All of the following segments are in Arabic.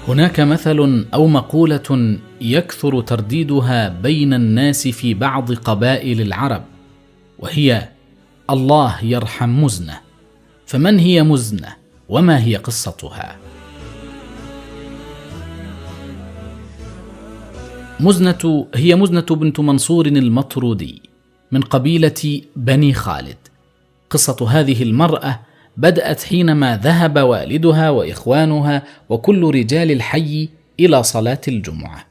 هناك مثل أو مقولة يكثر ترديدها بين الناس في بعض قبائل العرب، وهي: الله يرحم مزنة. فمن هي مزنة؟ وما هي قصتها؟ مزنة هي مزنة بنت منصور المطرودي من قبيلة بني خالد. قصة هذه المرأة بدأت حينما ذهب والدها وإخوانها وكل رجال الحي إلى صلاة الجمعة.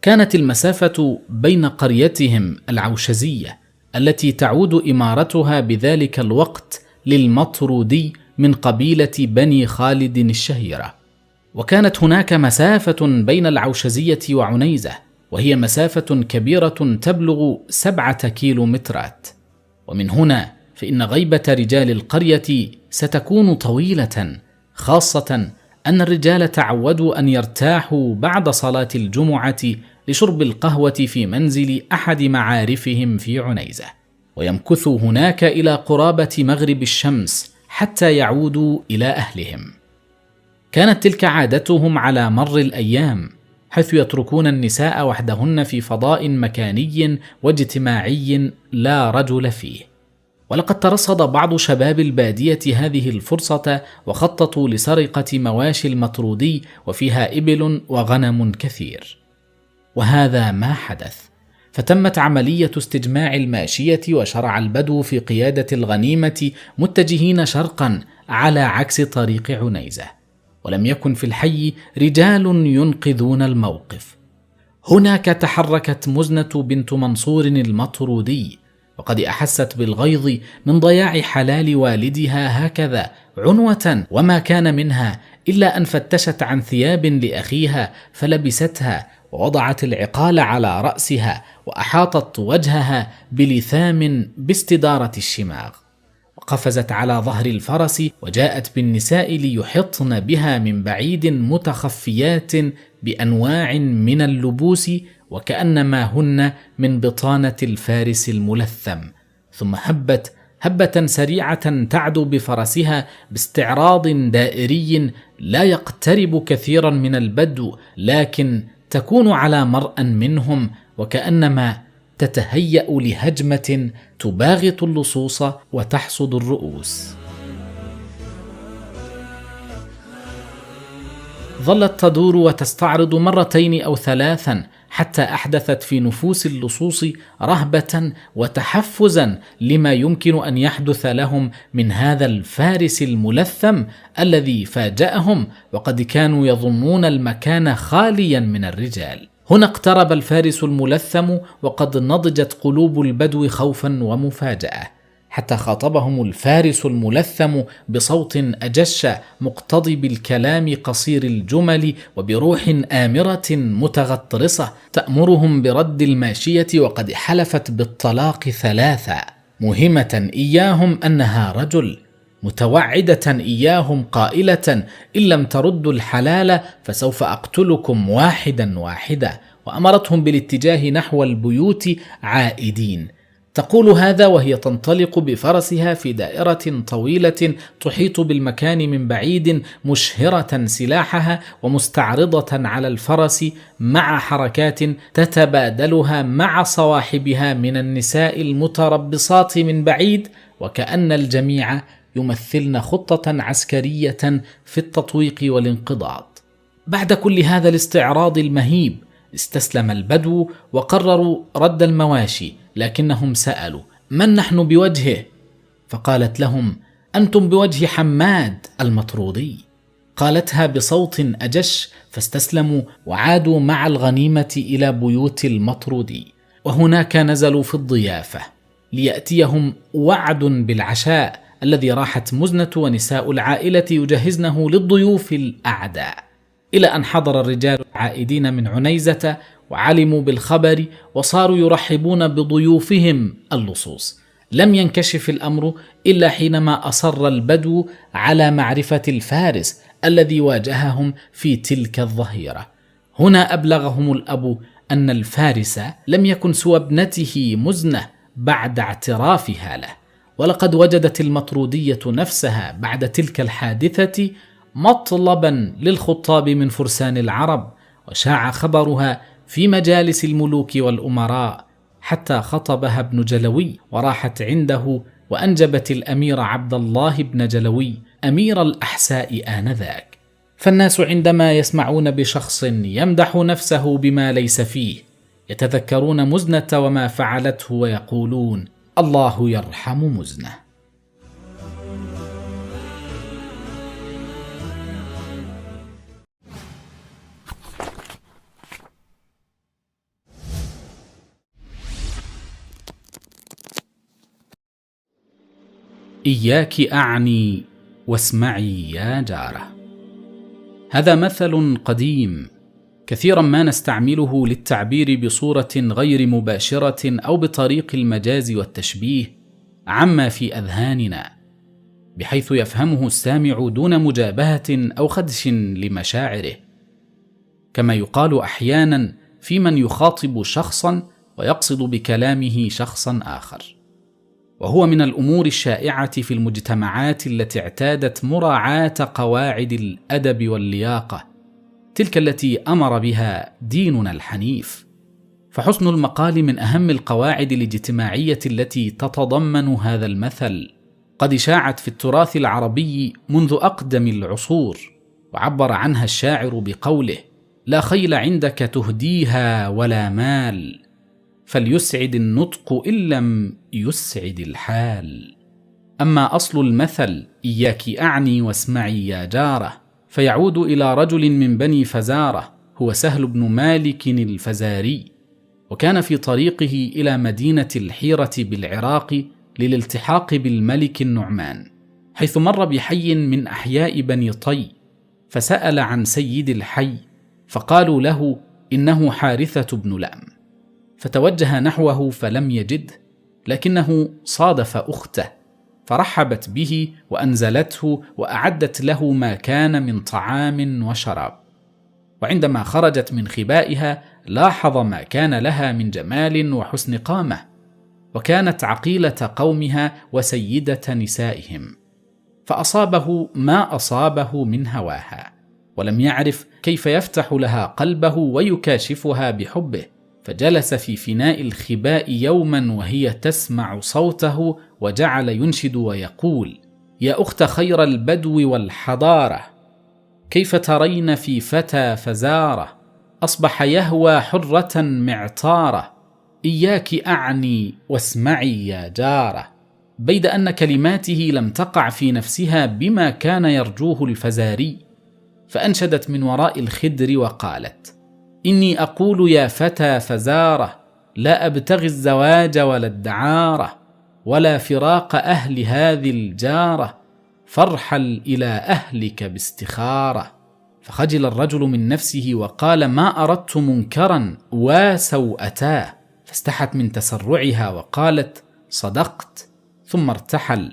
كانت المسافة بين قريتهم العوشزية التي تعود إمارتها بذلك الوقت للمطرودي من قبيلة بني خالد الشهيرة، وكانت هناك مسافة بين العوشزية وعنيزة، وهي مسافة كبيرة تبلغ 7 كيلومترات. ومن هنا فإن غيبة رجال القرية ستكون طويلة، خاصة أن الرجال تعودوا أن يرتاحوا بعد صلاة الجمعة لشرب القهوة في منزل أحد معارفهم في عنيزة، ويمكثوا هناك إلى قرابة مغرب الشمس حتى يعودوا إلى أهلهم. كانت تلك عادتهم على مر الأيام، حيث يتركون النساء وحدهن في فضاء مكاني واجتماعي لا رجل فيه. ولقد ترصد بعض شباب البادية هذه الفرصة وخططوا لسرقة مواشي المطرودي، وفيها إبل وغنم كثير. وهذا ما حدث، فتمت عملية استجماع الماشية، وشرع البدو في قيادة الغنيمة متجهين شرقا على عكس طريق عنيزة، ولم يكن في الحي رجال ينقذون الموقف. هناك تحركت مزنة بنت منصور المطرودي، وقد أحست بالغيظ من ضياع حلال والدها هكذا عنوة، وما كان منها إلا أن فتشت عن ثياب لأخيها فلبستها، ووضعت العقال على رأسها، وأحاطت وجهها بلثام باستدارة الشماغ، وقفزت على ظهر الفرس، وجاءت بالنساء ليحطن بها من بعيد متخفيات بأنواع من اللبوس، وكأنما هن من بطانة الفارس الملثم، ثم هبت هبة سريعة تعدو بفرسها باستعراض دائري لا يقترب كثيرا من البدو، لكن تكون على مرأى منهم، وكأنما تتهيأ لهجمة تباغت اللصوص وتحصد الرؤوس. ظلت تدور وتستعرض 2 أو 3 حتى أحدثت في نفوس اللصوص رهبة وتحفزا لما يمكن أن يحدث لهم من هذا الفارس الملثم الذي فاجأهم، وقد كانوا يظنون المكان خاليا من الرجال. هنا اقترب الفارس الملثم، وقد نضجت قلوب البدو خوفا ومفاجأة، حتى خاطبهم الفارس الملثم بصوت أجش مقتضب الكلام قصير الجمل، وبروح آمرة متغطرسة تأمرهم برد الماشية، وقد حلفت بالطلاق 3، موهمة إياهم أنها رجل، متوعدة إياهم قائلة: إن لم تردوا الحلال فسوف أقتلكم واحدا واحدا، وأمرتهم بالاتجاه نحو البيوت عائدين. تقول هذا وهي تنطلق بفرسها في دائرة طويلة تحيط بالمكان من بعيد، مشهرة سلاحها ومستعرضة على الفرس، مع حركات تتبادلها مع صواحبها من النساء المتربصات من بعيد، وكأن الجميع يمثلن خطة عسكرية في التطويق والانقضاض. بعد كل هذا الاستعراض المهيب استسلم البدو وقرروا رد المواشي، لكنهم سألوا: من نحن بوجهه؟ فقالت لهم: أنتم بوجه حماد المطرودي. قالتها بصوت أجش، فاستسلموا وعادوا مع الغنيمة إلى بيوت المطرودي، وهناك نزلوا في الضيافة ليأتيهم وعد بالعشاء الذي راحت مزنة ونساء العائلة يجهزنه للضيوف الأعداء، إلى أن حضر الرجال العائدين من عنيزة وعلموا بالخبر، وصاروا يرحبون بضيوفهم اللصوص. لم ينكشف الأمر إلا حينما أصر البدو على معرفة الفارس الذي واجههم في تلك الظهيرة. هنا أبلغهم الأب أن الفارس لم يكن سوى ابنته مزنة بعد اعترافها له، ولقد وجدت المطرودية نفسها بعد تلك الحادثة مطلبا للخطاب من فرسان العرب، وشاع خبرها في مجالس الملوك والأمراء، حتى خطبها ابن جلوي وراحت عنده، وأنجبت الأمير عبد الله بن جلوي أمير الأحساء آنذاك. فالناس عندما يسمعون بشخص يمدح نفسه بما ليس فيه يتذكرون مزنة وما فعلته ويقولون: الله يرحم مزنة. إياك أعني واسمعي يا جارة. هذا مثل قديم كثيرا ما نستعمله للتعبير بصورة غير مباشرة أو بطريق المجاز والتشبيه عما في أذهاننا، بحيث يفهمه السامع دون مجابهة أو خدش لمشاعره، كما يقال أحيانا في من يخاطب شخصا ويقصد بكلامه شخصا آخر. وهو من الأمور الشائعة في المجتمعات التي اعتادت مراعاة قواعد الأدب واللياقة، تلك التي أمر بها ديننا الحنيف. فحسن المقال من أهم القواعد الاجتماعية التي تتضمن هذا المثل، قد شاعت في التراث العربي منذ أقدم العصور، وعبر عنها الشاعر بقوله: لا خيل عندك تهديها ولا مال، فليسعد النطق إن لم يسعد الحال. أما أصل المثل إياك أعني واسمعي يا جارة، فيعود إلى رجل من بني فزارة هو سهل بن مالك الفزاري، وكان في طريقه إلى مدينة الحيرة بالعراق للالتحاق بالملك النعمان، حيث مر بحي من أحياء بني طي، فسأل عن سيد الحي، فقالوا له إنه حارثة بن لأم، فتوجه نحوه فلم يجده، لكنه صادف أخته فرحبت به وأنزلته وأعدت له ما كان من طعام وشراب. وعندما خرجت من خبائها لاحظ ما كان لها من جمال وحسن قامة، وكانت عقيلة قومها وسيدة نسائهم، فأصابه ما أصابه من هواها، ولم يعرف كيف يفتح لها قلبه ويكاشفها بحبه، فجلس في فناء الخباء يوما وهي تسمع صوته، وجعل ينشد ويقول: يا أخت خير البدو والحضارة، كيف ترين في فتى فزارة، أصبح يهوى حرة معطارة، إياك أعني واسمعي يا جارة. بيد أن كلماته لم تقع في نفسها بما كان يرجوه الفزاري، فأنشدت من وراء الخدر وقالت: إني أقول يا فتى فزارة، لا أبتغي الزواج ولا الدعارة، ولا فراق أهل هذه الجارة، فارحل إلى أهلك باستخارة. فخجل الرجل من نفسه وقال: ما أردت منكرا وسوءتاه، فاستحت من تسرعها وقالت: صدقت. ثم ارتحل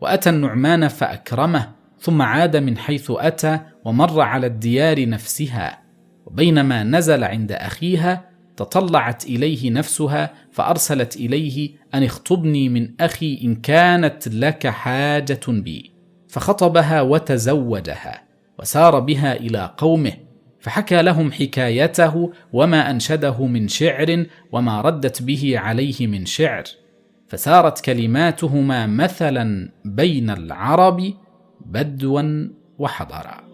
وأتى النعمان فأكرمه، ثم عاد من حيث أتى ومر على الديار نفسها، وبينما نزل عند أخيها تطلعت إليه نفسها فأرسلت إليه أن اخطبني من أخي إن كانت لك حاجة بي، فخطبها وتزوجها وسار بها إلى قومه، فحكى لهم حكايته وما أنشده من شعر وما ردت به عليه من شعر، فسارت كلماتهما مثلا بين العرب بدوا وحضرا.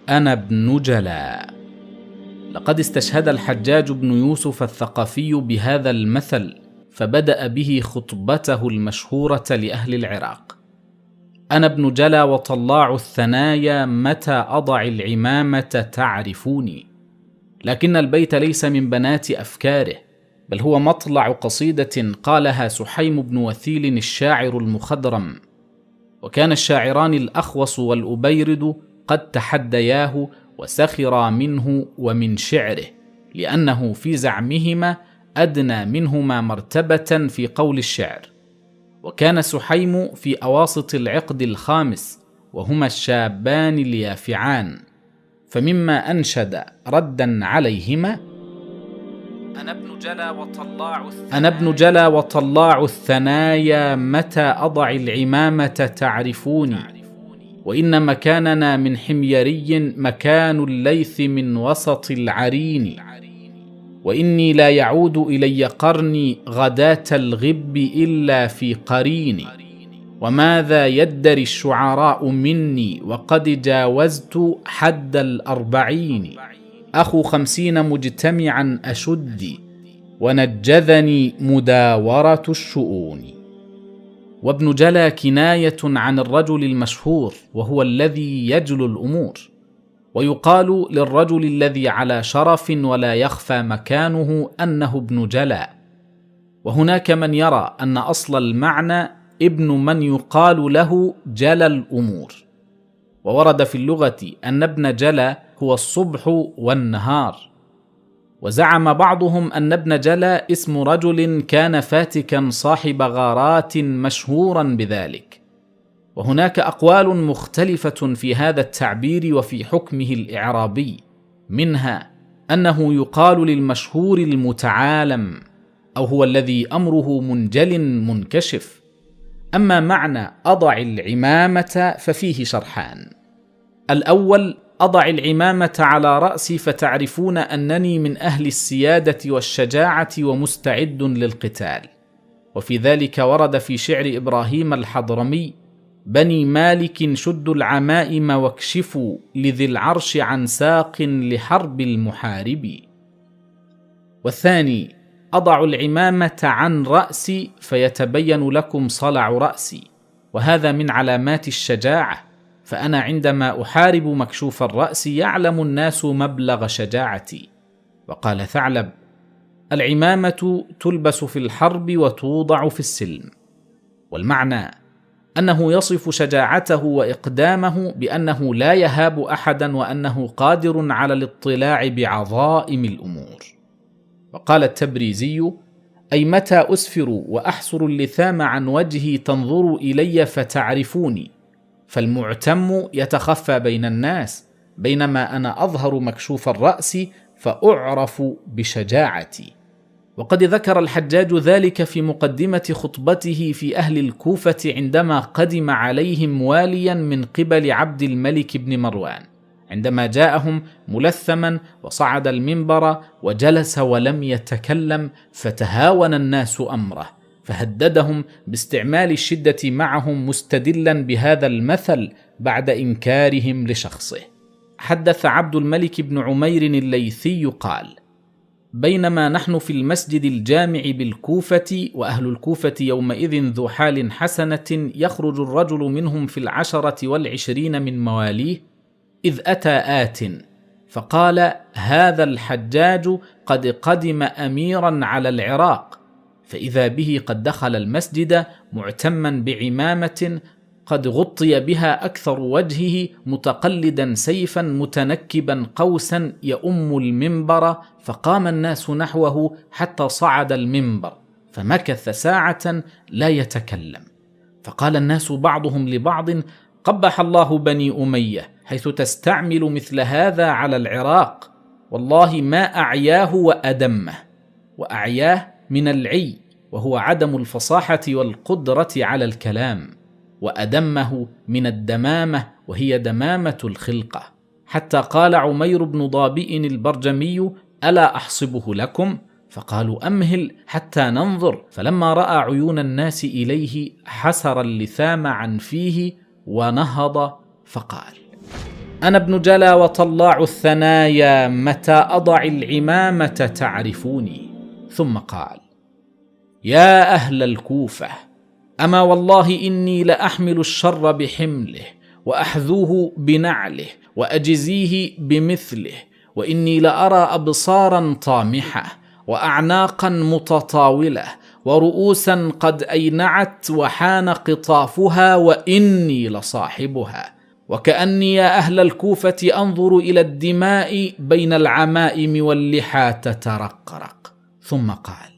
أنا ابن جلا. لقد استشهد الحجاج بن يوسف الثقفي بهذا المثل، فبدأ به خطبته المشهورة لأهل العراق: أنا ابن جلا وطلاع الثنايا، متى أضع العمامة تعرفوني. لكن البيت ليس من بنات أفكاره، بل هو مطلع قصيدة قالها سحيم بن وثيل الشاعر المخضرم. وكان الشاعران الأخوص والأبيرد قد تحدياه وسخرا منه ومن شعره، لأنه في زعمهما أدنى منهما مرتبة في قول الشعر. وكان سحيم في أواسط العقد الخامس، وهما الشابان اليافعان، فمما أنشد ردا عليهما: أنا ابن جلا وطلاع الثنايا، متى أضع العمامة تعرفوني، وإن مكاننا من حميري مكان الليث من وسط العرين، وإني لا يعود إلي قرني غداة الغب إلا في قرين، وماذا يدري الشعراء مني وقد جاوزت حد 40، أخو 50 مجتمعا أشدي، ونجذني مداورة الشؤون. وابن جلا كناية عن الرجل المشهور، وهو الذي يجلو الأمور، ويقال للرجل الذي على شرف ولا يخفى مكانه أنه ابن جلا. وهناك من يرى أن أصل المعنى ابن من يقال له جلى الأمور، وورد في اللغة أن ابن جلا هو الصبح والنهار. وزعم بعضهم أن ابن جلا اسم رجل كان فاتكا صاحب غارات مشهورا بذلك. وهناك أقوال مختلفة في هذا التعبير وفي حكمه الإعرابي، منها أنه يقال للمشهور المتعالم، أو هو الذي أمره منجل منكشف. أما معنى أضع العمامة ففيه شرحان: الأول: أضع العمامة على رأسي فتعرفون أنني من أهل السيادة والشجاعة ومستعد للقتال. وفي ذلك ورد في شعر إبراهيم الحضرمي: بني مالك شدوا العمائم واكشفوا لذي العرش عن ساق لحرب المحارب. والثاني: أضع العمامة عن رأسي فيتبين لكم صلع رأسي، وهذا من علامات الشجاعة، فأنا عندما أحارب مكشوف الرأس يعلم الناس مبلغ شجاعتي. وقال ثعلب: العمامة تلبس في الحرب وتوضع في السلم. والمعنى أنه يصف شجاعته وإقدامه بأنه لا يهاب أحدا، وأنه قادر على الاطلاع بعظائم الأمور. وقال التبريزي: أي متى أسفر وأحصر اللثام عن وجهي تنظروا إلي فتعرفوني، فالمعتم يتخفى بين الناس، بينما أنا أظهر مكشوف الرأس فأعرف بشجاعتي. وقد ذكر الحجاج ذلك في مقدمة خطبته في أهل الكوفة عندما قدم عليهم واليا من قبل عبد الملك بن مروان، عندما جاءهم ملثما وصعد المنبر وجلس ولم يتكلم، فتهاون الناس أمره، فهددهم باستعمال الشدة معهم مستدلا بهذا المثل بعد إنكارهم لشخصه. حدث عبد الملك بن عمير الليثي قال: بينما نحن في المسجد الجامع بالكوفة، وأهل الكوفة يومئذ ذو حال حسنة، يخرج الرجل منهم في 10 و20 من مواليه، إذ أتى آت فقال: هذا الحجاج قد قدم أميرا على العراق، فإذا به قد دخل المسجد معتما بعمامة قد غطي بها أكثر وجهه، متقلدا سيفا متنكبا قوسا يؤم المنبر، فقام الناس نحوه حتى صعد المنبر، فمكث ساعة لا يتكلم. فقال الناس بعضهم لبعض: قبح الله بني أمية حيث تستعمل مثل هذا على العراق، والله ما أعياه وأدمه. وأعياه من العي، وهو عدم الفصاحة والقدرة على الكلام، وأدمه من الدمامة، وهي دمامة الخلقة. حتى قال عمير بن ضابئ البرجمي: ألا أحصبه لكم؟ فقالوا: أمهل حتى ننظر. فلما رأى عيون الناس إليه حسر اللثام عن فيه ونهض فقال: أنا ابن جلا وطلاع الثنايا، متى أضع العمامة تعرفوني. ثم قال: يا أهل الكوفة، أما والله إني لأحمل الشر بحمله، وأحذوه بنعله، وأجزيه بمثله، وإني لأرى أبصارا طامحة، وأعناقا متطاولة، ورؤوسا قد أينعت وحان قطافها، وإني لصاحبها، وكأني يا أهل الكوفة أنظر إلى الدماء بين العمائم واللحى تترقرق. ثم قال: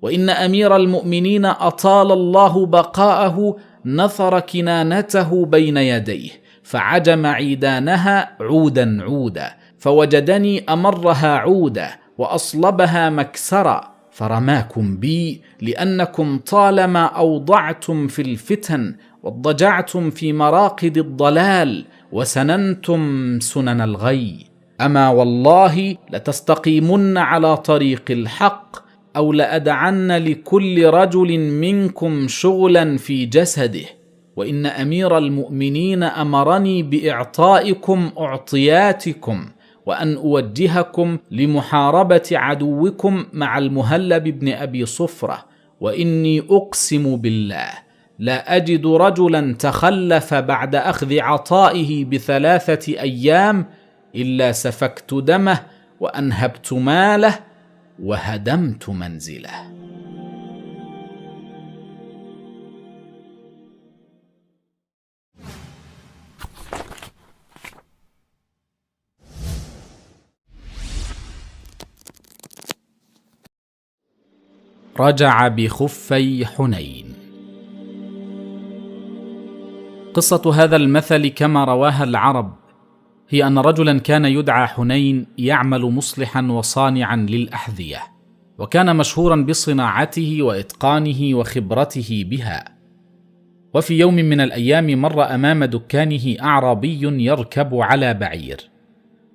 وإن أمير المؤمنين أطال الله بقاءه نثر كنانته بين يديه، فعجم عيدانها عودا عودا، فوجدني أمرها عودا وأصلبها مكسرا، فرماكم بي لأنكم طالما أوضعتم في الفتن واضطجعتم في مراقد الضلال وسننتم سنن الغي. أما والله لتستقيمن على طريق الحق، أو لأدعن لكل رجل منكم شغلا في جسده، وإن أمير المؤمنين أمرني بإعطائكم أعطياتكم، وأن أوجهكم لمحاربة عدوكم مع المهلب بن أبي صفرة، وإني أقسم بالله لا أجد رجلا تخلف بعد أخذ عطائه ب3 أيام إلا سفكت دمه وأنهبت ماله وهدمت منزله. رجع بخفي حنين. قصة هذا المثل كما رواها العرب هي أن رجلا كان يدعى حنين يعمل مصلحا وصانعا للأحذية، وكان مشهورا بصناعته وإتقانه وخبرته بها. وفي يوم من الأيام مر أمام دكانه أعرابي يركب على بعير،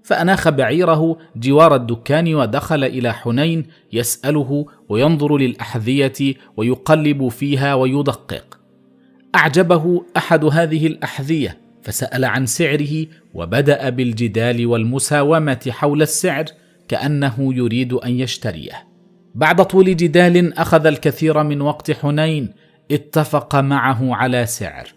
فأناخ بعيره جوار الدكان ودخل إلى حنين يسأله وينظر للأحذية ويقلب فيها ويدقق. أعجبه أحد هذه الأحذية فسأل عن سعره، وبدأ بالجدال والمساومة حول السعر كأنه يريد أن يشتريه. بعد طول جدال أخذ الكثير من وقت حنين، اتفق معه على سعر،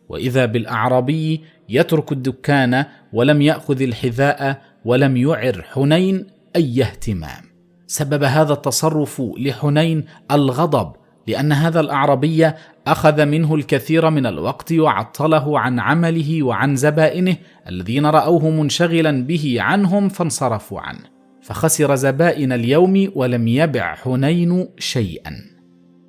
وإذا بالأعرابي يترك الدكان ولم يأخذ الحذاء ولم يعر حنين أي اهتمام. سبب هذا التصرف لحنين الغضب، لأن هذا الأعرابي أخذ منه الكثير من الوقت وعطله عن عمله وعن زبائنه الذين رأوه منشغلا به عنهم فانصرفوا عنه، فخسر زبائن اليوم ولم يبع حنين شيئا.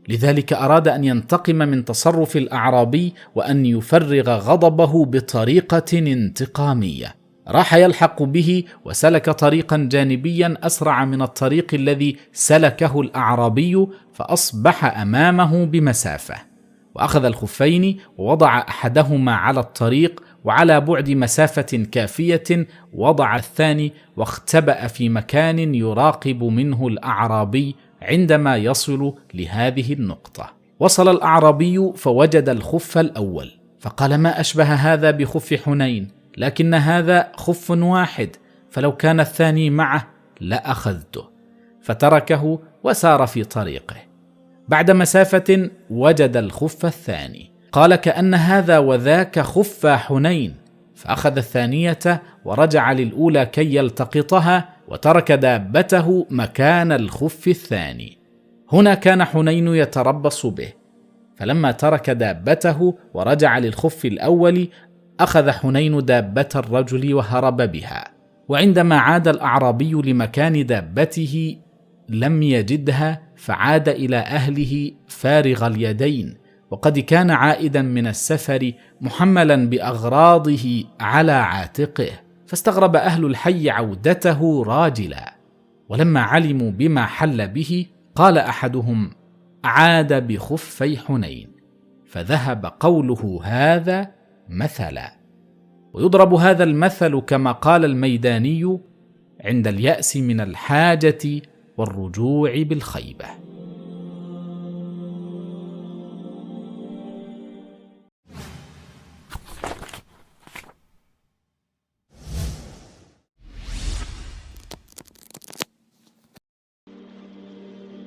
لذلك أراد أن ينتقم من تصرف الأعرابي وأن يفرغ غضبه بطريقة انتقامية. راح يلحق به وسلك طريقا جانبيا أسرع من الطريق الذي سلكه الأعرابي، فأصبح أمامه بمسافة، وأخذ الخفين ووضع أحدهما على الطريق، وعلى بعد مسافة كافية وضع الثاني، واختبأ في مكان يراقب منه الأعرابي عندما يصل لهذه النقطة. وصل الأعرابي فوجد الخف الأول، فقال: ما أشبه هذا بخف حنين، لكن هذا خف واحد، فلو كان الثاني معه لأخذته. فتركه وسار في طريقه. بعد مسافة وجد الخف الثاني، قال: كأن هذا وذاك خف حنين، فأخذ الثانية ورجع للأولى كي يلتقطها، وترك دابته مكان الخف الثاني. هنا كان حنين يتربص به، فلما ترك دابته ورجع للخف الأول أخذ حنين دابة الرجل وهرب بها. وعندما عاد الأعرابي لمكان دابته لم يجدها، فعاد إلى أهله فارغ اليدين، وقد كان عائدا من السفر محملا بأغراضه على عاتقه، فاستغرب أهل الحي عودته راجلا. ولما علموا بما حل به قال أحدهم: عاد بخفي حنين، فذهب قوله هذا مثلا. ويضرب هذا المثل كما قال الميداني عند اليأس من الحاجة والرجوع بالخيبة.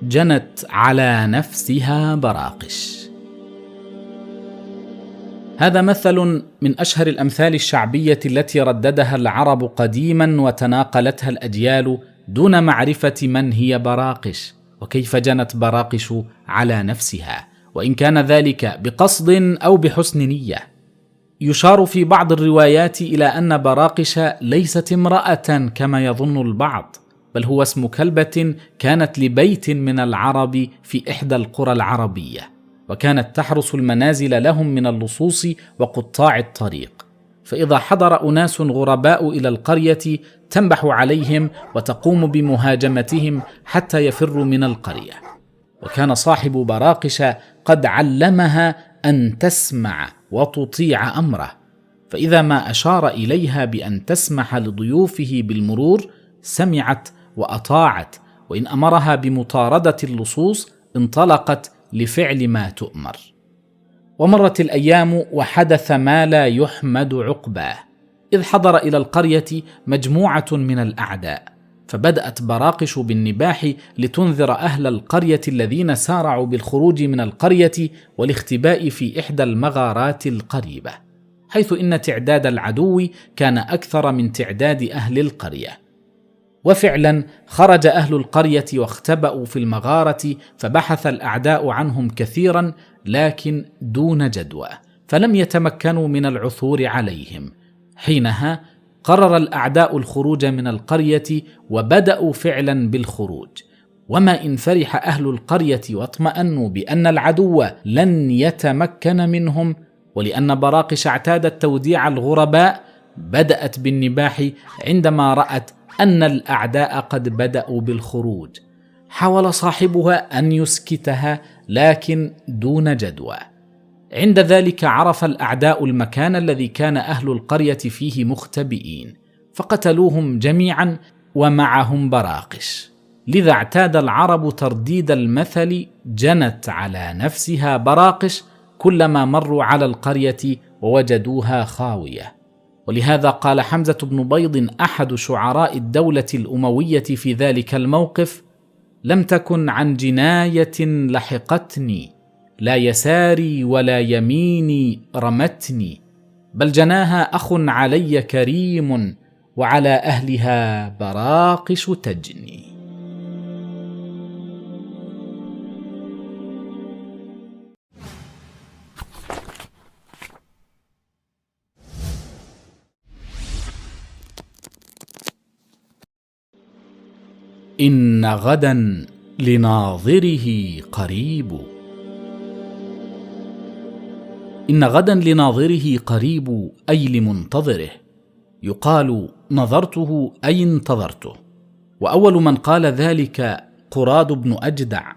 جنت على نفسها براقش. هذا مثل من أشهر الأمثال الشعبية التي رددها العرب قديما وتناقلتها الأجيال دون معرفة من هي براقش وكيف جنت براقش على نفسها، وإن كان ذلك بقصد أو بحسن نية. يشار في بعض الروايات إلى أن براقش ليست امرأة كما يظن البعض، بل هو اسم كلبة كانت لبيت من العرب في إحدى القرى العربية، وكانت تحرس المنازل لهم من اللصوص وقطاع الطريق. فإذا حضر أناس غرباء إلى القرية تنبح عليهم وتقوم بمهاجمتهم حتى يفروا من القرية. وكان صاحب براقش قد علمها أن تسمع وتطيع أمره، فإذا ما أشار إليها بأن تسمح لضيوفه بالمرور سمعت وأطاعت، وإن أمرها بمطاردة اللصوص انطلقت لفعل ما تؤمر. ومرت الأيام وحدث ما لا يحمد عقباه، إذ حضر إلى القرية مجموعة من الأعداء، فبدأت براقش بالنباح لتنذر أهل القرية الذين سارعوا بالخروج من القرية والاختباء في إحدى المغارات القريبة، حيث إن تعداد العدو كان أكثر من تعداد أهل القرية. وفعلا خرج أهل القرية واختبأوا في المغارة، فبحث الأعداء عنهم كثيرا لكن دون جدوى، فلم يتمكنوا من العثور عليهم. حينها قرر الأعداء الخروج من القرية وبدأوا فعلا بالخروج. وما إن فرح أهل القرية واطمأنوا بأن العدو لن يتمكن منهم، ولأن براقش اعتادت توديع الغرباء بدأت بالنباح عندما رأت أن الأعداء قد بدأوا بالخروج. حاول صاحبها أن يسكتها لكن دون جدوى. عند ذلك عرف الأعداء المكان الذي كان أهل القرية فيه مختبئين، فقتلوهم جميعا ومعهم براقش. لذا اعتاد العرب ترديد المثل: جنت على نفسها براقش كلما مروا على القرية ووجدوها خاوية. ولهذا قال حمزة بن بيض أحد شعراء الدولة الأموية في ذلك الموقف: لم تكن عن جناية لحقتني، لا يساري ولا يميني رمتني، بل جناها أخ علي كريم، وعلى أهلها براقش تجني. إن غدا لناظره قريب. إن غدا لناظره قريب، أي لمنتظره. يقال نظرته أي انتظرته. وأول من قال ذلك قراد بن أجدع،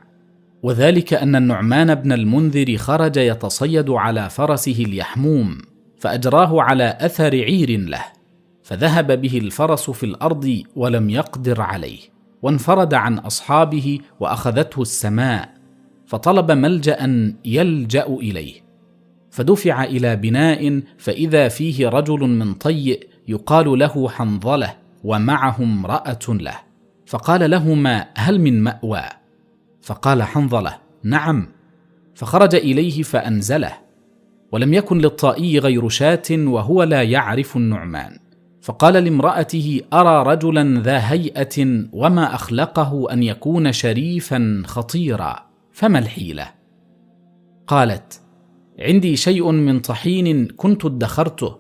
وذلك أن النعمان بن المنذر خرج يتصيد على فرسه اليحموم، فأجراه على أثر عير له، فذهب به الفرس في الأرض ولم يقدر عليه، وانفرد عن أصحابه وأخذته السماء، فطلب ملجأ يلجأ إليه، فدفع إلى بناء فإذا فيه رجل من طيء يقال له حنظلة، ومعه امرأة له، فقال لهما: هل من مأوى؟ فقال حنظلة: نعم. فخرج إليه فأنزله، ولم يكن للطائي غير شاة وهو لا يعرف النعمان، فقال لامرأته: أرى رجلا ذا هيئة وما أخلقه أن يكون شريفا خطيرا، فما الحيلة؟ قالت: عندي شيء من طحين كنت ادخرته،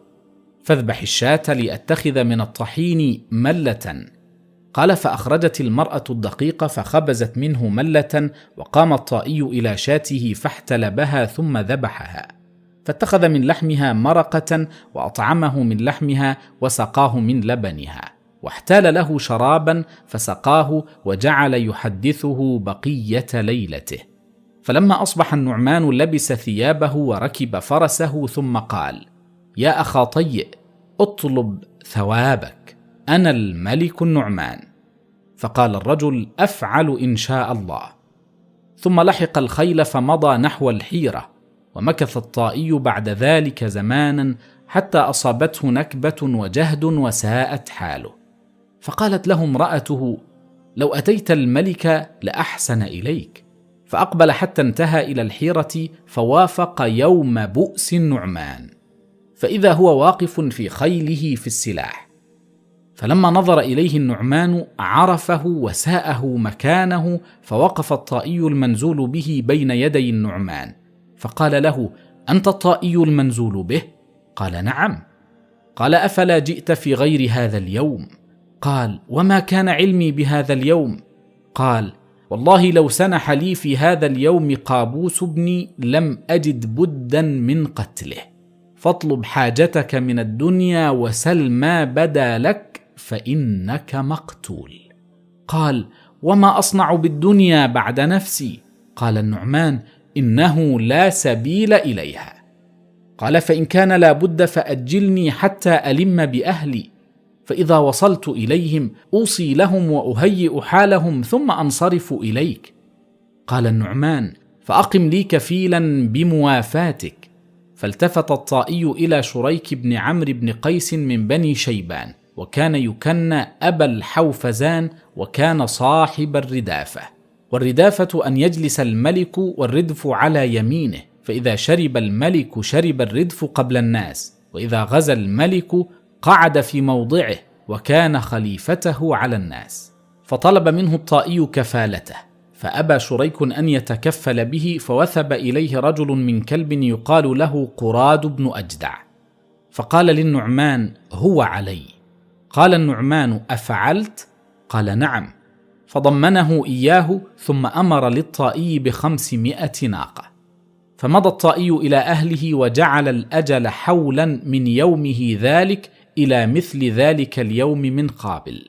فاذبح الشاة لأتخذ من الطحين ملة. قال: فأخرجت المرأة الدقيق فخبزت منه ملة، وقام الطائي إلى شاته فاحتلبها ثم ذبحها، فاتخذ من لحمها مرقة وأطعمه من لحمها وسقاه من لبنها، واحتال له شرابا فسقاه وجعل يحدثه بقية ليلته. فلما أصبح النعمان لبس ثيابه وركب فرسه، ثم قال: يا أخا طيء، اطلب ثوابك، أنا الملك النعمان. فقال الرجل: أفعل إن شاء الله. ثم لحق الخيل فمضى نحو الحيرة، ومكث الطائي بعد ذلك زمانا حتى أصابته نكبة وجهد وساءت حاله. فقالت له امرأته: لو أتيت الملك لأحسن إليك. فأقبل حتى انتهى إلى الحيرة، فوافق يوم بؤس النعمان، فإذا هو واقف في خيله في السلاح. فلما نظر إليه النعمان عرفه وساءه مكانه، فوقف الطائي المنزول به بين يدي النعمان، فقال له: أنت الطائي المنزول به؟ قال: نعم. قال: أفلا جئت في غير هذا اليوم؟ قال: وما كان علمي بهذا اليوم؟ قال: والله لو سنح لي في هذا اليوم قابوس ابني لم أجد بدا من قتله. فاطلب حاجتك من الدنيا وسل ما بدا لك فإنك مقتول. قال: وما أصنع بالدنيا بعد نفسي؟ قال النعمان: إنه لا سبيل إليها. قال: فإن كان لا بد فأجلني حتى ألم بأهلي، فإذا وصلت إليهم أوصي لهم وأهيئ حالهم ثم أنصرف إليك. قال النعمان: فأقم لي كفيلا بموافاتك. فالتفت الطائي إلى شريك بن عمرو بن قيس من بني شيبان، وكان يكنى أبا الحوفزان، وكان صاحب الردافة. والردافة أن يجلس الملك والردف على يمينه، فإذا شرب الملك شرب الردف قبل الناس، وإذا غزا الملك قعد في موضعه، وكان خليفته على الناس. فطلب منه الطائي كفالته، فأبى شريك أن يتكفل به، فوثب إليه رجل من كلب يقال له قراد بن أجدع، فقال للنعمان: هو علي. قال النعمان: أفعلت؟ قال: نعم. فضمنه إياه، ثم أمر للطائي ب500 ناقة. فمضى الطائي إلى أهله، وجعل الأجل حولا من يومه ذلك إلى مثل ذلك اليوم من قابل.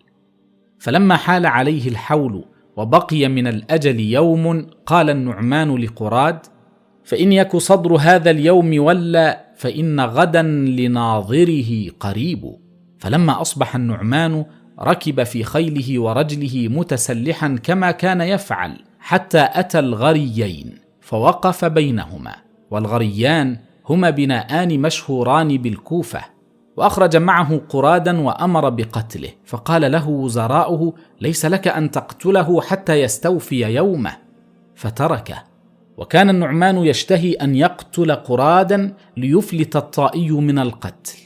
فلما حال عليه الحول وبقي من الأجل يوم، قال النعمان لقراد: فإن يك صدر هذا اليوم ولا، فإن غدا لناظره قريب. فلما أصبح النعمان ركب في خيله ورجله متسلحا كما كان يفعل، حتى أتى الغريين فوقف بينهما، والغريان هما بناءان مشهوران بالكوفة. وأخرج معه قرادا وأمر بقتله، فقال له وزراؤه: ليس لك أن تقتله حتى يستوفي يومه، فتركه. وكان النعمان يشتهي أن يقتل قرادا ليفلت الطائي من القتل.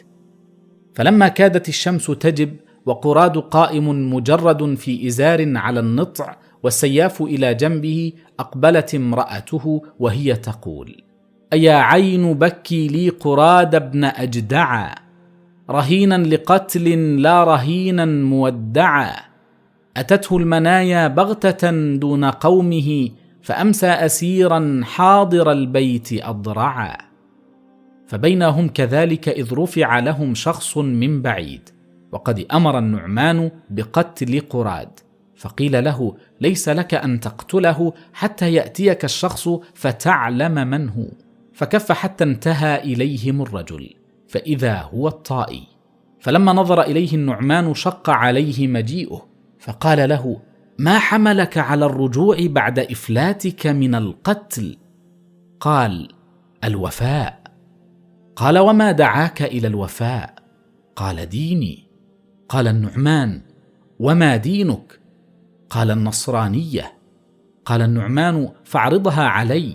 فلما كادت الشمس تجب وقراد قائم مجرد في إزار على النطع والسياف إلى جنبه، أقبلت امرأته وهي تقول: أيا عين بكي لي قراد بن أجدعا، رهينا لقتل لا رهينا مودعا. أتته المنايا بغتة دون قومه، فأمسى أسيرا حاضر البيت أضرعا. فبينهم كذلك إذ رفع لهم شخص من بعيد، وقد أمر النعمان بقتل قراد، فقيل له: ليس لك أن تقتله حتى يأتيك الشخص فتعلم من هو. فكف حتى انتهى إليهم الرجل، فإذا هو الطائي. فلما نظر إليه النعمان شق عليه مجيئه، فقال له: ما حملك على الرجوع بعد إفلاتك من القتل؟ قال: الوفاء. قال: وما دعاك إلى الوفاء؟ قال: ديني. قال النعمان: وما دينك؟ قال: النصرانية. قال النعمان: فاعرضها علي.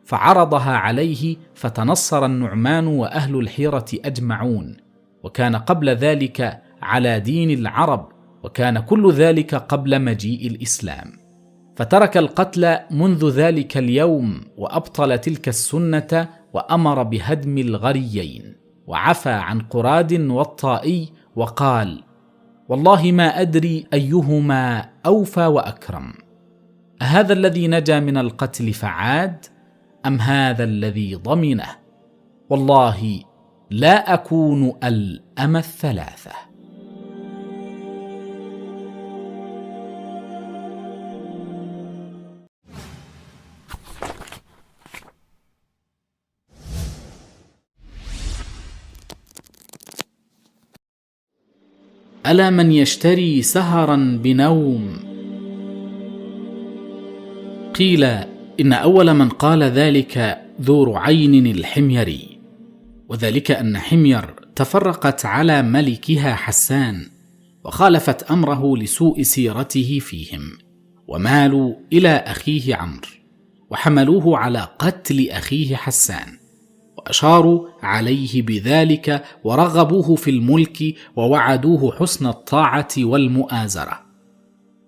فعرضها عليه، فتنصر النعمان وأهل الحيرة أجمعون، وكان قبل ذلك على دين العرب، وكان كل ذلك قبل مجيء الإسلام. فترك القتل منذ ذلك اليوم، وأبطل تلك السنة، وأمر بهدم الغريين، وعفى عن قراد والطائي، وقال: والله ما أدري أيهما أوفى وأكرم، أهذا الذي نجا من القتل فعاد، أم هذا الذي ضمنه؟ والله لا أكون ألأم الثلاثة. ألا من يشتري سهرا بنوم؟ قيل إن أول من قال ذلك ذو رعين الحميري، وذلك أن حمير تفرقت على ملكها حسان، وخالفت أمره لسوء سيرته فيهم، ومالوا إلى أخيه عمرو، وحملوه على قتل أخيه حسان، وأشاروا عليه بذلك، ورغبوه في الملك، ووعدوه حسن الطاعة والمؤازرة.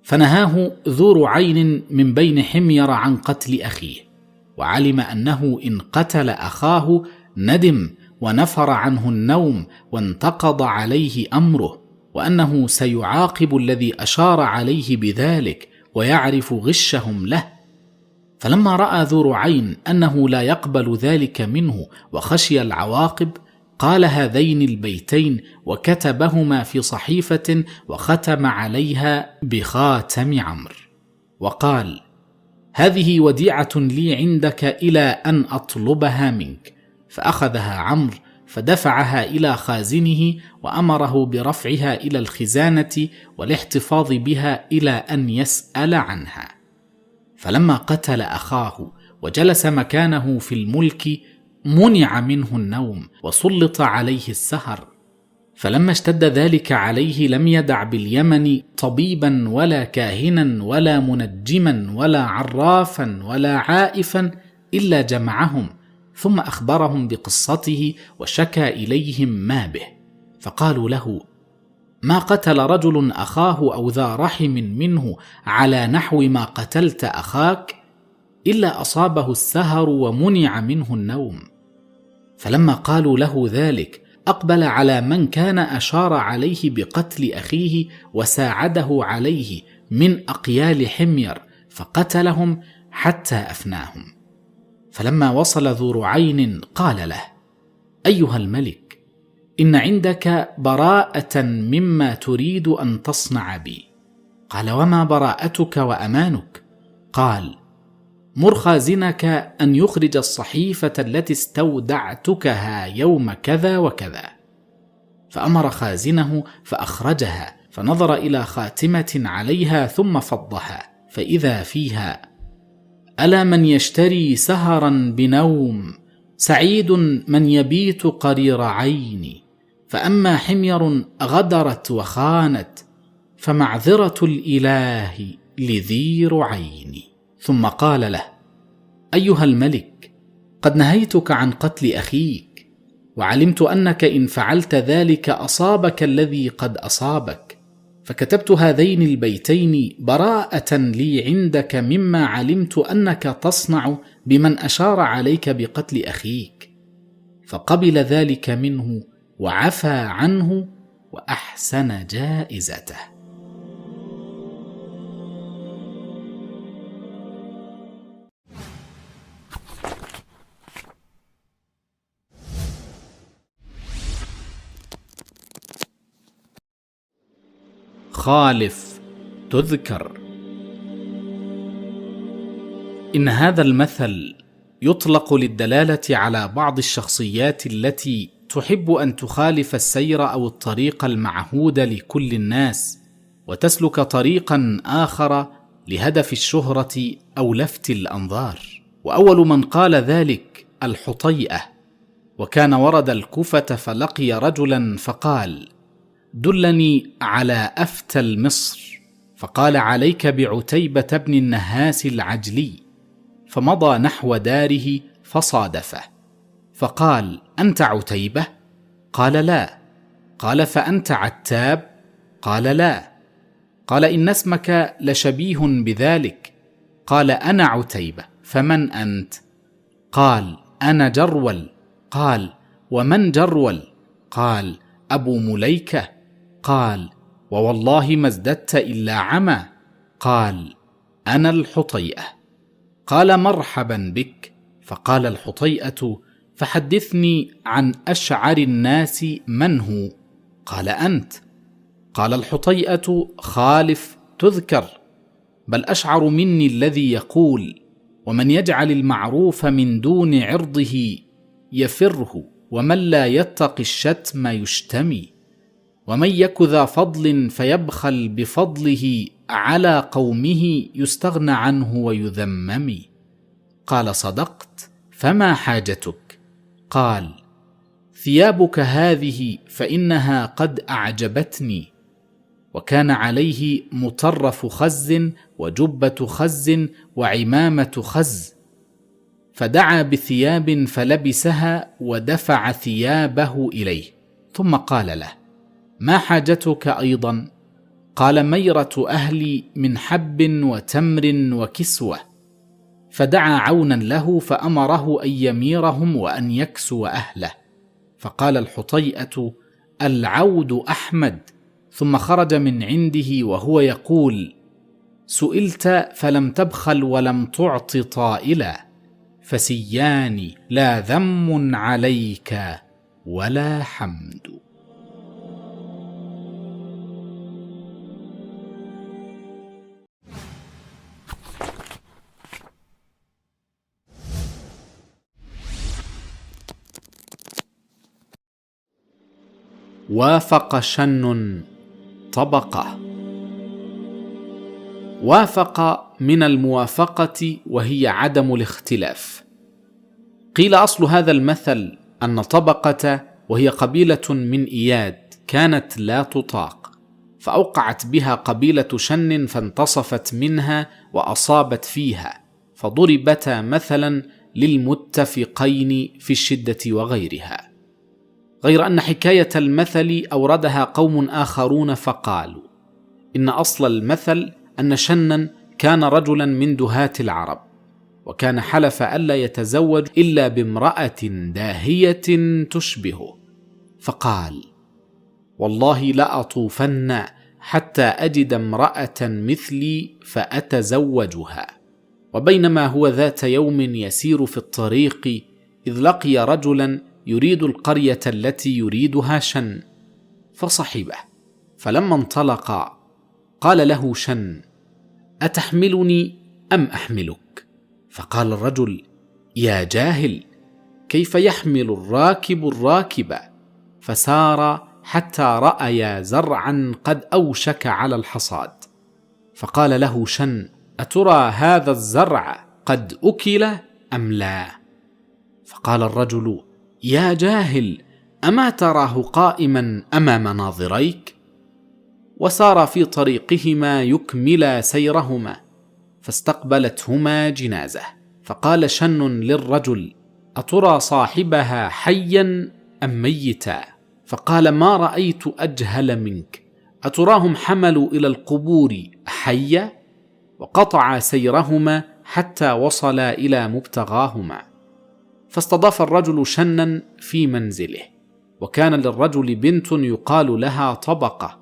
فنهاه ذو رعين من بين حمير عن قتل أخيه، وعلم أنه إن قتل أخاه ندم ونفر عنه النوم، وانتقض عليه أمره، وأنه سيعاقب الذي أشار عليه بذلك، ويعرف غشهم له. فلما رأى ذو رعين أنه لا يقبل ذلك منه، وخشي العواقب، قال هذين البيتين وكتبهما في صحيفة وختم عليها بخاتم عمرو، وقال: هذه وديعة لي عندك إلى أن أطلبها منك. فأخذها عمرو فدفعها إلى خازنه وأمره برفعها إلى الخزانة والاحتفاظ بها إلى أن يسأل عنها. فلما قتل أخاه وجلس مكانه في الملك منع منه النوم وسلط عليه السهر، فلما اشتد ذلك عليه لم يدع باليمن طبيبا ولا كاهنا ولا منجما ولا عرافا ولا عائفا إلا جمعهم، ثم أخبرهم بقصته وشكى إليهم ما به. فقالوا له: ما قتل رجل أخاه أو ذا رحم منه على نحو ما قتلت أخاك إلا أصابه السهر ومنع منه النوم. فلما قالوا له ذلك أقبل على من كان أشار عليه بقتل أخيه وساعده عليه من أقيال حمير فقتلهم حتى أفناهم. فلما وصل ذو رعين قال له: أيها الملك، إن عندك براءة مما تريد أن تصنع بي. قال: وما براءتك وأمانك؟ قال: مر خازنك أن يخرج الصحيفة التي استودعتكها يوم كذا وكذا. فأمر خازنه فأخرجها، فنظر إلى خاتمة عليها ثم فضها، فإذا فيها: ألا من يشتري سهرا بنوم، سعيد من يبيت قرير عين، فأما حمير غدرت وخانت، فمعذرة الإله لذي رعين. ثم قال له: أيها الملك، قد نهيتك عن قتل أخيك، وعلمت أنك إن فعلت ذلك أصابك الذي قد أصابك، فكتبت هذين البيتين براءة لي عندك مما علمت أنك تصنع بمن أشار عليك بقتل أخيك. فقبل ذلك منه وعفى عنه وأحسن جائزته. خالف تذكر. إن هذا المثل يطلق للدلالة على بعض الشخصيات التي تحب أن تخالف السير أو الطريق المعهود لكل الناس، وتسلك طريقا آخر لهدف الشهرة أو لفت الأنظار. وأول من قال ذلك الحطيئة، وكان ورد الكوفة فلقي رجلا فقال: دلني على أفتى مصر. فقال: عليك بعتيبة بن النهاس العجلي. فمضى نحو داره فصادفه، فقال: أنت عتيبة؟ قال: لا. قال: فأنت عتاب؟ قال: لا. قال: إن اسمك لشبيه بذلك. قال: أنا عتيبة. فمن أنت؟ قال: أنا جرول. قال: ومن جرول؟ قال: أبو مليكة. قال: ووالله ما ازددت إلا عمى. قال: أنا الحطيئة. قال: مرحبا بك. فقال الحطيئة: فحدثني عن أشعر الناس من هو؟ قال: أنت. قال الحطيئة: خالف تذكر، بل أشعر مني الذي يقول: ومن يجعل المعروف من دون عرضه يفره، ومن لا يتق الشتم يشتمي، ومن يك ذا فضل فيبخل بفضله على قومه يستغنى عنه ويذمم. قال: صدقت، فما حاجتك؟ قال: ثيابك هذه فإنها قد أعجبتني. وكان عليه مطرف خز وجبة خز وعمامة خز، فدعا بثياب فلبسها ودفع ثيابه إليه، ثم قال له: ما حاجتك أيضا؟ قال: ميرة أهلي من حب وتمر وكسوة. فدعا عونا له فأمره أن يميرهم وأن يكسو أهله. فقال الحطيئة: العود أحمد. ثم خرج من عنده وهو يقول: سئلت فلم تبخل ولم تعط طائلا، فسيان لا ذم عليك ولا حمد. وافق شن طبقه. وافق من الموافقة وهي عدم الاختلاف. قيل أصل هذا المثل أن طبقة وهي قبيلة من إياد كانت لا تطاق، فأوقعت بها قبيلة شن فانتصفت منها وأصابت فيها، فضربتا مثلا للمتفقين في الشدة وغيرها. غير أن حكاية المثل أوردها قوم آخرون فقالوا إن أصل المثل أن شنا كان رجلا من دهاة العرب، وكان حلف ألا يتزوج إلا بامرأة داهية تشبهه، فقال: والله لأطوفن حتى أجد امرأة مثلي فأتزوجها. وبينما هو ذات يوم يسير في الطريق إذ لقي رجلا يريد القرية التي يريدها شن، فصحبه. فلما انطلقا قال له شن: أتحملني أم أحملك؟ فقال الرجل: يا جاهل، كيف يحمل الراكب الراكب؟ فسار حتى رأيا زرعا قد أوشك على الحصاد، فقال له شن: أترى هذا الزرع قد أكل أم لا؟ فقال الرجل: يا جاهل، أما تراه قائما أمام ناظريك؟ وسار في طريقهما يكملا سيرهما، فاستقبلتهما جنازة، فقال شن للرجل: أترى صاحبها حيا أم ميتا؟ فقال: ما رأيت أجهل منك، أتراهم حملوا إلى القبور حيا؟ وقطع سيرهما حتى وصلا إلى مبتغاهما. فاستضاف الرجل شنا في منزله، وكان للرجل بنت يقال لها طبقة،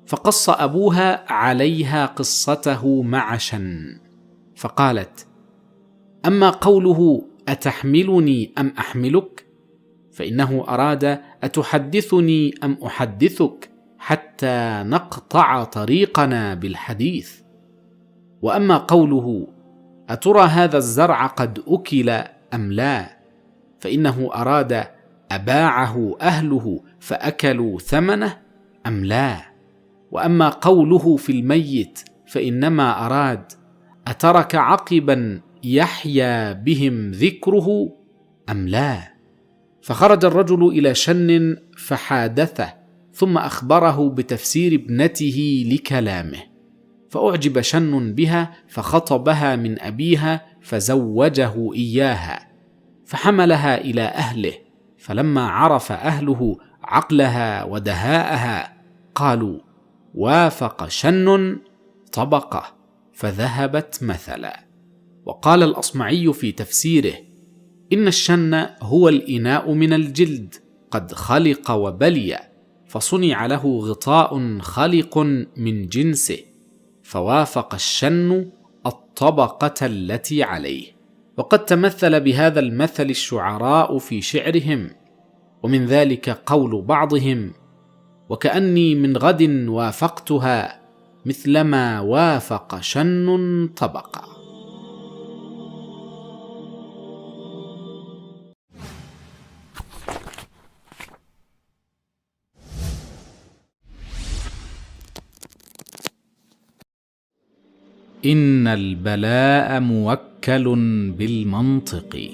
فقص أبوها عليها قصته مع شن، فقالت: أما قوله أتحملني أم أحملك؟ فإنه أراد أتحدثني أم أحدثك حتى نقطع طريقنا بالحديث. وأما قوله أترى هذا الزرع قد أكل أم لا؟ فإنه أراد أباعه أهله فأكلوا ثمنه أم لا؟ وأما قوله في الميت فإنما أراد أترك عقبا يحيا بهم ذكره أم لا؟ فخرج الرجل إلى شن فحادثه، ثم أخبره بتفسير ابنته لكلامه، فأعجب شن بها فخطبها من أبيها فزوجه إياها، فحملها إلى أهله. فلما عرف أهله عقلها ودهاءها قالوا: وافق شن طبقة، فذهبت مثلا. وقال الأصمعي في تفسيره: إن الشن هو الإناء من الجلد قد خلق وبلي، فصنع له غطاء خلق من جنسه، فوافق الشن الطبقة التي عليه. وقد تمثل بهذا المثل الشعراء في شعرهم، ومن ذلك قول بعضهم: وكأني من غد وافقتها مثلما وافق شن طبقة. إن البلاء موكل بالمنطق.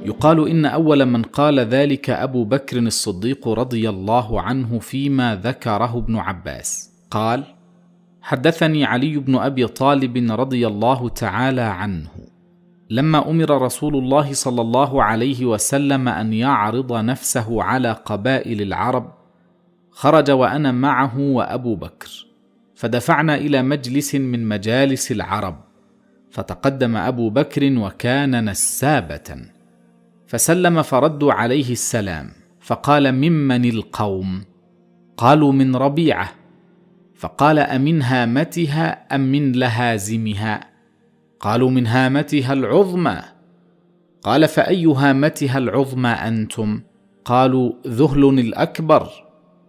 يقال إن أول من قال ذلك أبو بكر الصديق رضي الله عنه، فيما ذكره ابن عباس قال: حدثني علي بن أبي طالب رضي الله تعالى عنه لما أمر رسول الله صلى الله عليه وسلم أن يعرض نفسه على قبائل العرب، خرج وأنا معه وأبو بكر، فدفعنا إلى مجلس من مجالس العرب، فتقدم أبو بكر وكان نسابة، فسلم فردوا عليه السلام، فقال: ممن القوم؟ قالوا: من ربيعة. فقال: أمن هامتها أم من لهازمها؟ قالوا: من هامتها العظمى. قال: فأي هامتها العظمى أنتم؟ قالوا: ذهل الأكبر.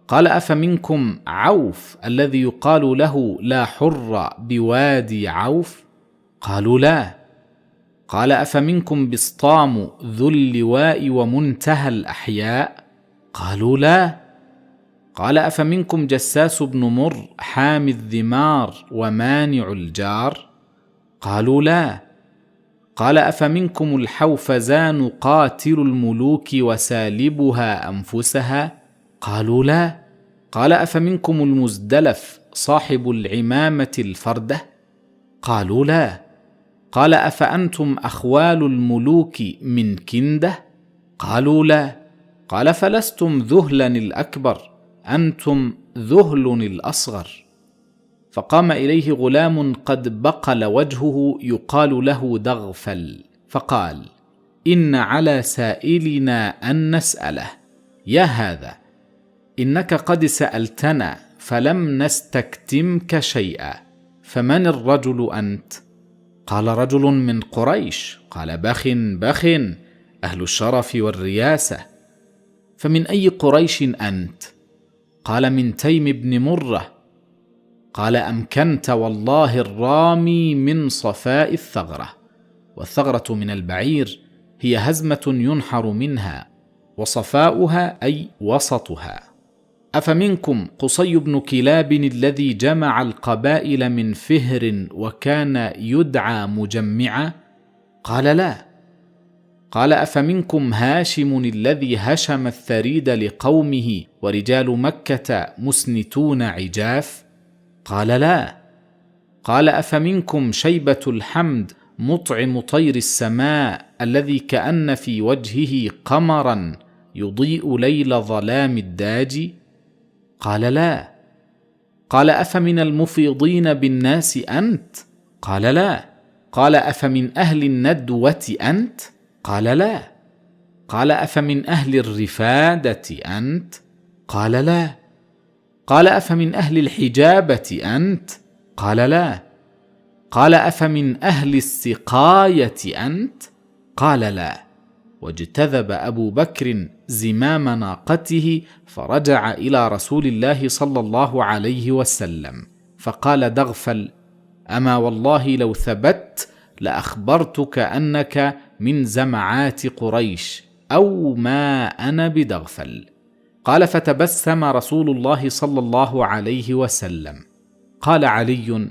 قال: أفمنكم عوف الذي يقال له لا حر بوادي عوف؟ قالوا: لا. قال: أفمنكم بسطام ذو اللواء ومنتهى الأحياء؟ قالوا: لا. قال: أفمنكم جساس بن مر حامي الذمار ومانع الجار؟ قالوا: لا. قال: أفمنكم الحوفزان قاتل الملوك وسالبها أنفسها؟ قالوا: لا. قال: أفمنكم المزدلف صاحب العمامة الفردة؟ قالوا: لا. قال: أفأنتم أخوال الملوك من كندة؟ قالوا: لا. قال: فلستم ذهلا الأكبر، أنتم ذهل الأصغر. فقام إليه غلام قد بقل وجهه يقال له دغفل، فقال: إن على سائلنا أن نسأله. يا هذا، إنك قد سألتنا فلم نستكتمك شيئا، فمن الرجل أنت؟ قال: رجل من قريش. قال: بخ بخ، أهل الشرف والرياسة. فمن أي قريش أنت؟ قال: من تيم بن مرة. قال: أمكنت والله الرامي من صفاء الثغرة. والثغرة من البعير هي هزمة ينحر منها، وصفاؤها أي وسطها. أفمنكم قصي بن كلاب الذي جمع القبائل من فهر وكان يدعى مجمعا؟ قال: لا. قال: أفمنكم هاشم الذي هشم الثريد لقومه ورجال مكة مسنتون عجاف؟ قال: لا. قال: أفمنكم شيبة الحمد مطعم طير السماء الذي كأن في وجهه قمرا يضيء ليل ظلام الداج؟ قال: لا. قال: أفمن المفيضين بالناس أنت؟ قال: لا. قال: أفمن أهل الندوة أنت؟ قال: لا. قال: أفمن أهل الرفادة أنت؟ قال: لا. قال: أفمن أهل الحجابة أنت؟ قال: لا. قال: أفمن أهل السقاية أنت؟ قال: لا. واجتذب أبو بكر زمام ناقته فرجع إلى رسول الله صلى الله عليه وسلم، فقال دغفل: أما والله لو ثبت لأخبرتك أنك من زمعات قريش، أو ما أنا بدغفل. قال: فتبسم رسول الله صلى الله عليه وسلم. قال علي: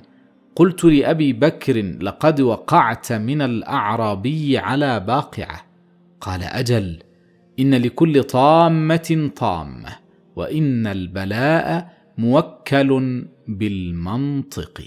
قلت لأبي بكر: لقد وقعت من الأعرابي على باقعة. قال: أجل، إن لكل طامة طامة، وإن البلاء موكل بالمنطق.